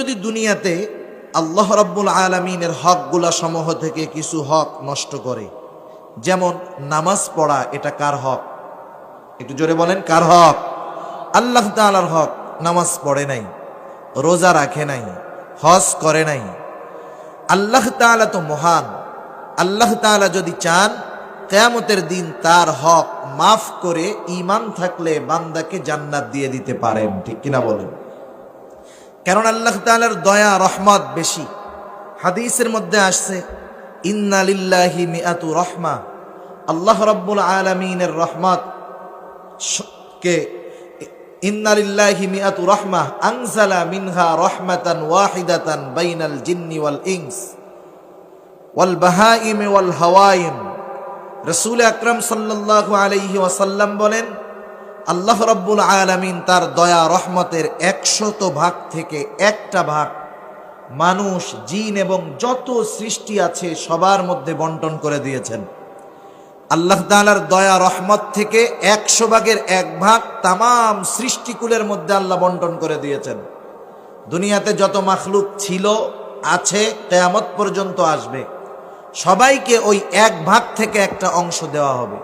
যদি দুনিয়াতে আল্লাহ রাব্বুল আলামিনের হকগুলা সমূহ থেকে কিছু হক নষ্ট করে, যেমন নামাজ পড়া, এটা কার হক? একটু জোরে বলেন, কার হক? আল্লাহ তাআলার হক। নামাজ পড়ে নাই, রোজা রাখে নাই, হজ করে নাই। আল্লাহ তাআলা তো মহান। আল্লাহ তাআলা যদি চান, কিয়ামতের দিন তার হক মাফ করে ঈমান থাকলে বান্দাকে জান্নাত দিয়ে দিতে পারেন, ঠিক কিনা বলেন? কারণ আল্লাহ তাআলার দয়া রহমত বেশি। হাদিসের মধ্যে আসছে, ইন্না লিল্লাহি মিআতু রাহমা, আল্লাহ রাব্বুল আলামিনের রহমত কে ইন্না লিল্লাহি মিআতু রাহমা আনজালা মিনহা রাহমাতান ওয়াহিদাতান বাইনাল জিন্নি ওয়াল ইনস ওয়াল বাহাইম ওয়াল হাওয়াইম। রাসূল আকরাম সাল্লাল্লাহু আলাইহি ওয়াসাল্লাম বলেন, আল্লাহ রাব্বুল আলামিন তার দয়া রহমতের 100 ভাগ থেকে একটা ভাগ মানুষ, জিন এবং যত সৃষ্টি আছে সবার মধ্যে বন্টন করে দিয়েছেন। আল্লাহ তাআলার দয়া রহমত থেকে 100 ভাগের 1 ভাগ তামাম সৃষ্টিকুলের মধ্যে আল্লাহ বন্টন করে দিয়েছেন। দুনিয়াতে যত মাখলুক ছিল, আছে, কিয়ামত পর্যন্ত আসবে, সবাইকে ওই 1 ভাগ থেকে একটা অংশ দেওয়া হবে।